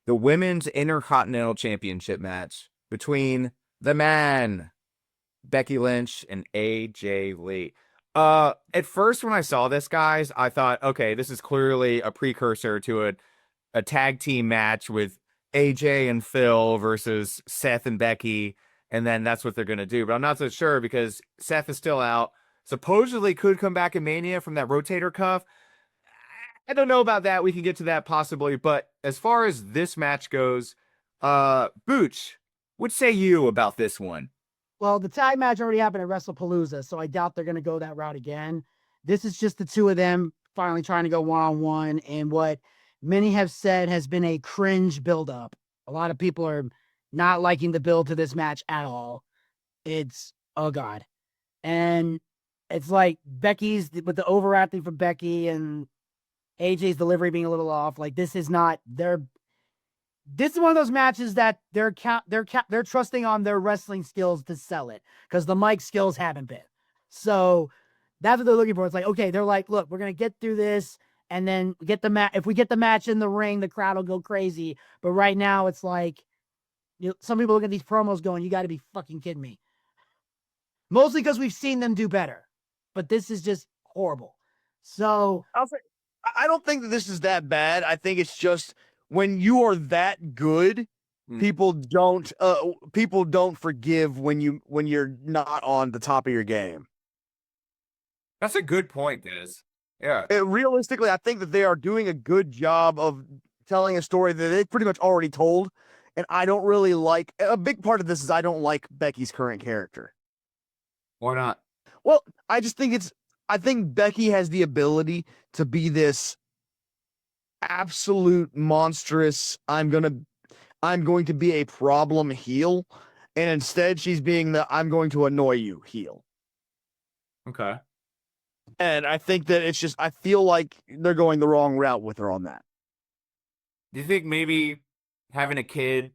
the Women's Intercontinental Championship match between the man, Becky Lynch, and AJ Lee. At first when I saw this, guys, I thought, okay, this is clearly a precursor to a tag team match with AJ and Phil versus Seth and Becky, and then that's what they're gonna do. But I'm not so sure because Seth is still out. Supposedly could come back in Mania from that rotator cuff. I don't know about that. We can get to that possibly. But as far as this match goes, Booch, what say you about this one? Well, the tag match already happened at Wrestle Palooza, so I doubt they're going to go that route again. This is just the two of them finally trying to go one-on-one, and what many have said has been a cringe build-up. A lot of people are not liking the build to this match at all. It's, oh God. And it's like Becky's, with the overacting for Becky and AJ's delivery being a little off. Like, this is not their. This is one of those matches that they're trusting on their wrestling skills to sell it because the mic skills haven't been. So that's what they're looking for. It's like, okay, they're like, look, we're gonna get through this and then get the match. If we get the match in the ring, the crowd will go crazy. But right now, it's like, some people look at these promos going, "You got to be fucking kidding me." Mostly because we've seen them do better, but this is just horrible. So I don't think that this is that bad. I think it's just when you are that good, people don't forgive when you're not on the top of your game. That's a good point, Diz. Yeah. Realistically, I think that they are doing a good job of telling a story that they pretty much already told. And I don't really like, a big part of this is I don't like Becky's current character. Why not? Well, I think Becky has the ability to be this absolute monstrous, I'm going to be a problem heel, and instead she's being the I'm going to annoy you heel. Okay. And I think that it's just, I feel like they're going the wrong route with her on that. Do you think maybe having a kid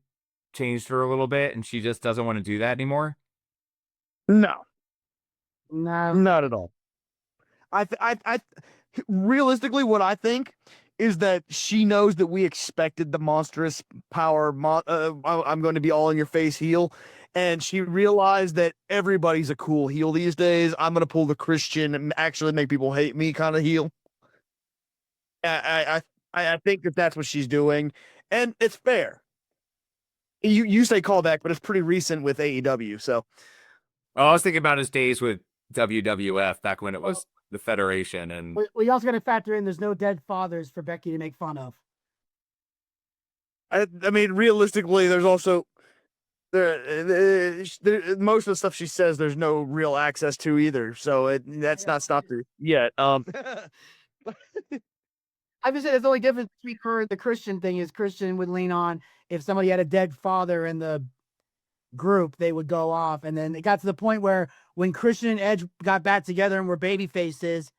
changed her a little bit and she just doesn't want to do that anymore? No, no, not at all. I realistically, what I think is that she knows that we expected the monstrous power. I'm going to be all in your face heel. And she realized that everybody's a cool heel these days. I'm going to pull the Christian and actually make people hate me kind of heel. I think that that's what she's doing. And it's fair. You say callback, but it's pretty recent with AEW. So I was thinking about his days with WWF back when it was the Federation. And we also got to factor in there's no dead fathers for Becky to make fun of. I mean, realistically, there's also most of the stuff she says there's no real access to either. So that's not stopped her yet. I was saying the only difference between her and the Christian thing is Christian would lean on if somebody had a dead father in the group, they would go off. And then it got to the point where when Christian and Edge got back together and were baby faces,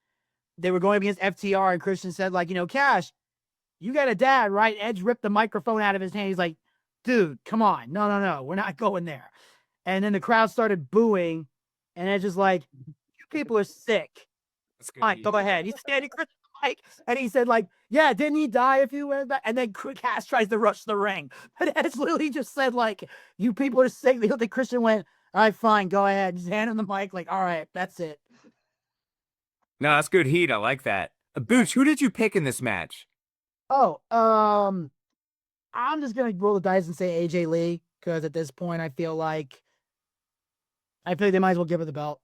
they were going up against FTR, and Christian said, like, Cash, you got a dad, right? Edge ripped the microphone out of his hand. He's like, dude, come on. No. We're not going there. And then the crowd started booing, and Edge is like, you people are sick. Fine, go ahead. He's standing Christian Mike, and he said, like, yeah, didn't he die if you went back? And then Cass tries to rush the ring. But Edge literally just said, like, you people are sick. The other Christian went, all right, fine, go ahead. Just hand him the mic, like, all right, that's it. no, that's good heat. I like that. Booch, who did you pick in this match? Oh, I'm just gonna roll the dice and say AJ Lee, because at this point I feel like they might as well give her the belt.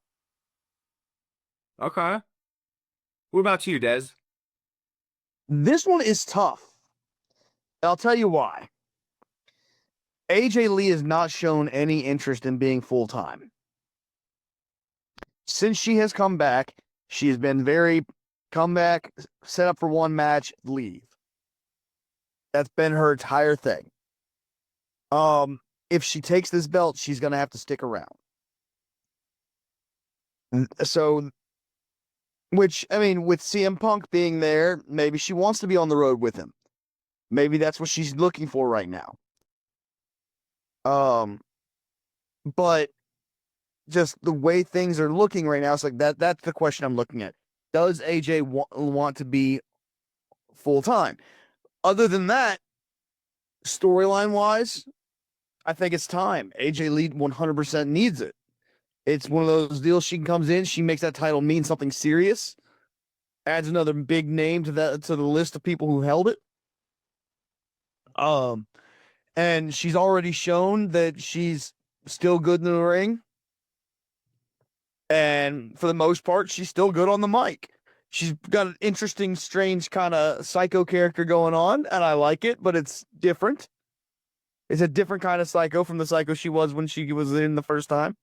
Okay. What about you, Dez? This one is tough. I'll tell you why. AJ Lee has not shown any interest in being full-time. Since she has come back, she has been very come back, set up for one match, leave. That's been her entire thing. If she takes this belt, she's going to have to stick around. So, which, I mean, with CM Punk being there, maybe she wants to be on the road with him. Maybe that's what she's looking for right now. But just the way things are looking right now, it's like that's the question I'm looking at. Does AJ want to be full-time? Other than that, storyline wise, I think it's time. AJ Lee 100% needs it. It's one of those deals. She comes in, she makes that title mean something serious, adds another big name to the list of people who held it. And she's already shown that she's still good in the ring. And for the most part, she's still good on the mic. She's got an interesting, strange kind of psycho character going on, and I like it, but it's different. It's a different kind of psycho from the psycho she was when she was in the first time.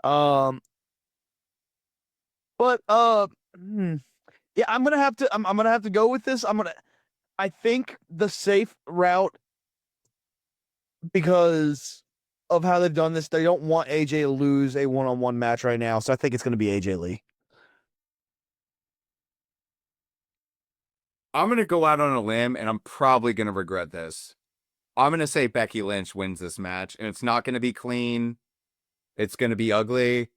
But yeah, I'm gonna have to go with this. I think the safe route, because of how they've done this, they don't want AJ to lose a one-on-one match right now, so I think it's gonna be AJ Lee. I'm going to go out on a limb, and I'm probably going to regret this. I'm going to say Becky Lynch wins this match, and it's not going to be clean. It's going to be ugly.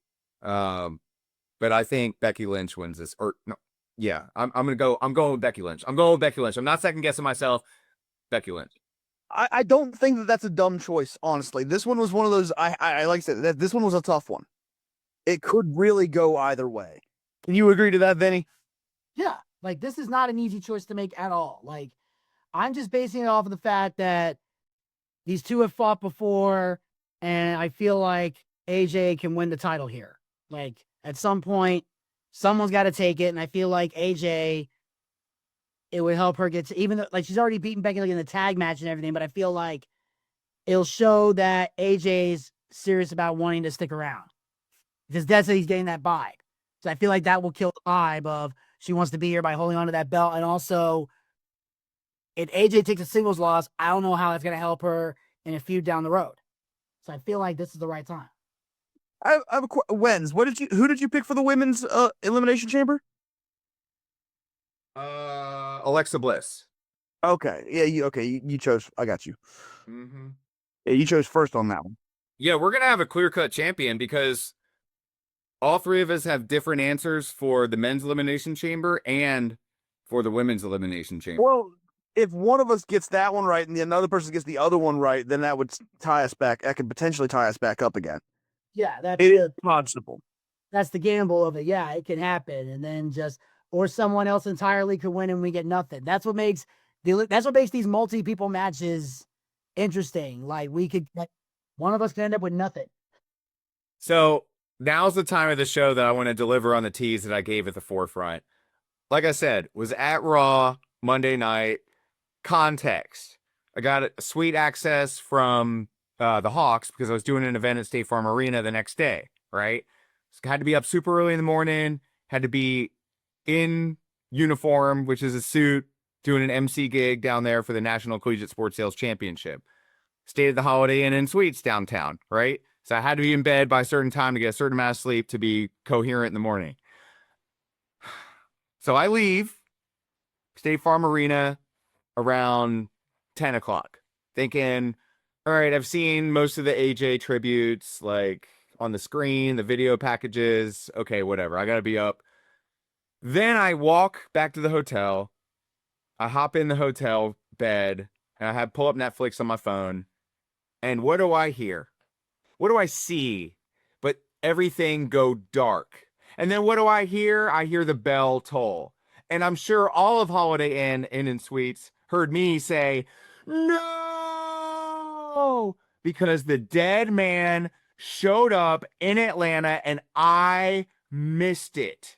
But I think Becky Lynch wins this. Or no, yeah, I'm going with Becky Lynch. I'm going with Becky Lynch. I'm not second guessing myself. Becky Lynch. I don't think that that's a dumb choice, honestly. This one was one of those, I like I said, that this one was a tough one. It could really go either way. Can you agree to that, Vinny? Yeah, like this is not an easy choice to make at all. Like I'm just basing it off of the fact that these two have fought before, and I feel like AJ can win the title here. Like at some point, someone's got to take it, and I feel like AJ, it would help her get to, even though like she's already beaten Becky like in the tag match and everything, but I feel like it'll show that AJ's serious about wanting to stick around because that's how he's getting that vibe. So I feel like that will kill the vibe of she wants to be here by holding on to that belt. And also, if AJ takes a singles loss, I don't know how that's going to help her in a feud down the road. So I feel like this is the right time. I have a Wenz, who did you pick for the women's Elimination Chamber? Alexa Bliss. Okay. Yeah, you chose. I got you. Mm-hmm. Yeah, you chose first on that one. Yeah, we're going to have a clear-cut champion because all three of us have different answers for the men's elimination chamber and for the women's elimination chamber. Well, if one of us gets that one right and the another person gets the other one right, then that would tie us back. That could potentially tie us back up again. Yeah, it is possible. That's the gamble of it. Yeah, it can happen. And then or someone else entirely could win and we get nothing. That's what makes these multi-people matches interesting. Like one of us could end up with nothing. So now's the time of the show that I want to deliver on the tease that I gave at the forefront. Like I said, was at Raw Monday night. Context. I got a sweet access from the Hawks because I was doing an event at State Farm Arena the next day, right? So had to be up super early in the morning, had to be in uniform, which is a suit, doing an MC gig down there for the National Collegiate Sports Sales Championship. Stayed at the Holiday Inn and Suites downtown, right? So I had to be in bed by a certain time to get a certain amount of sleep to be coherent in the morning. So I leave State Farm Arena around 10 o'clock, thinking, all right, I've seen most of the AJ tributes, like on the screen, the video packages. Okay, whatever. I got to be up. Then I walk back to the hotel. I hop in the hotel bed and I have pull up Netflix on my phone. And what do I hear? What do I see? But everything go dark. And then what do I hear? I hear the bell toll. And I'm sure all of Holiday Inn and Suites heard me say, no, because the dead man showed up in Atlanta and I missed it.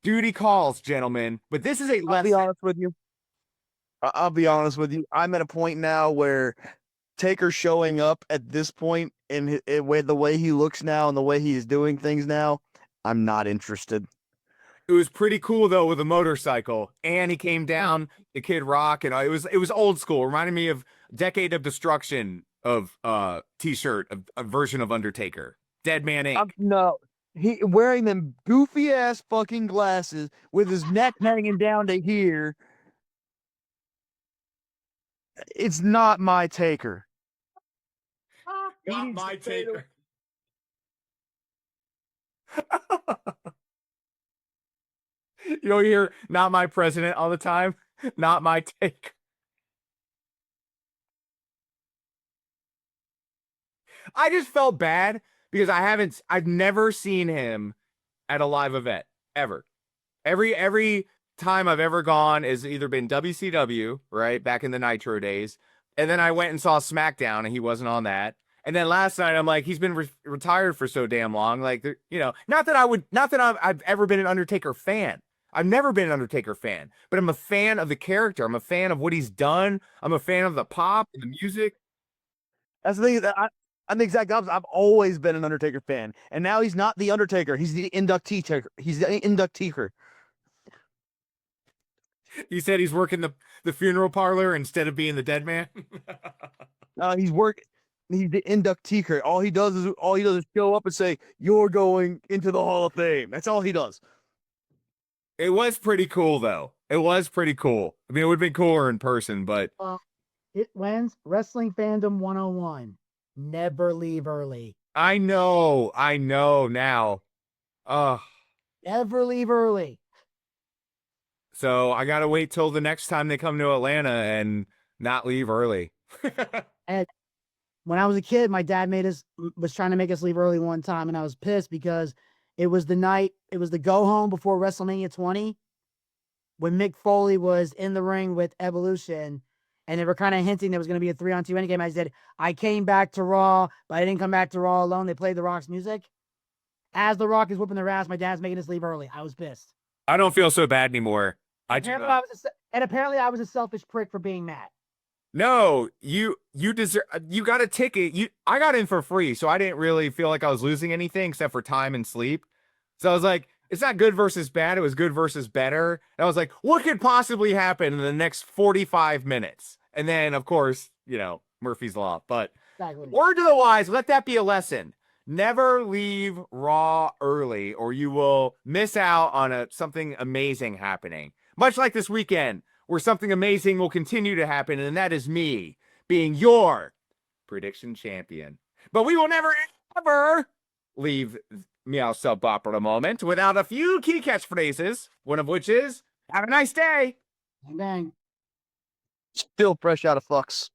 Duty calls, gentlemen. But this is a lesson. I'll be honest with you. I'm at a point now where Taker showing up at this point in the way he looks now and the way he is doing things now, I'm not interested. It was pretty cool though with a motorcycle, and he came down the Kid Rock, and it was old school. Reminded me of Decade of Destruction of t-shirt, a version of Undertaker, Dead Man Inc. No, he wearing them goofy ass fucking glasses with his neck hanging down to here. It's not my Taker. Not my Taker. You don't hear "not my president" all the time. Not my Taker. I just felt bad because I've never seen him at a live event ever. Every time I've ever gone has either been WCW, right, back in the Nitro days, and then I went and saw SmackDown and he wasn't on that. And then last night I'm like, he's been retired for so damn long, like, you know, not that I've ever been an Undertaker fan. I've never been an Undertaker fan, but I'm a fan of the character. I'm a fan of what he's done. I'm a fan of the pop, the music. That's the thing. I'm the exact opposite. I've always been an Undertaker fan, and now he's not the Undertaker. He's the inductee taker. He's the inducteeker. He said he's working the funeral parlor instead of being the dead man. He's the inducteeker. All he does is show up and say, "You're going into the Hall of Fame." That's all he does. It was pretty cool, though. It was pretty cool. I mean, it would have been cooler in person, but It wins Wrestling Fandom 101. Never leave early. I know now. Never leave early. So I gotta wait till the next time they come to Atlanta and not leave early. And when I was a kid, my dad was trying to make us leave early one time, and I was pissed because it was the go home before WrestleMania 20 when Mick Foley was in the ring with Evolution, and they were kind of hinting there was going to be a 3-on-2 endgame. I said, I came back to Raw, but I didn't come back to Raw alone. They played The Rock's music. As The Rock is whooping their ass, my dad's making us leave early. I was pissed. I don't feel so bad anymore. Apparently I was a selfish prick for being mad. No, you deserve. You got a ticket. I got in for free, so I didn't really feel like I was losing anything except for time and sleep. So I was like, it's not good versus bad. It was good versus better. And I was like, what could possibly happen in the next 45 minutes? And then, of course, you know, Murphy's Law. But Exactly. word to the wise, let that be a lesson. Never leave Raw early, or you will miss out on something amazing happening. Much like this weekend, where something amazing will continue to happen, and that is me being your prediction champion. But we will never, ever leave Meow Sub Opera moment without a few key catchphrases, one of which is, have a nice day. Bang, bang. Still fresh out of flux.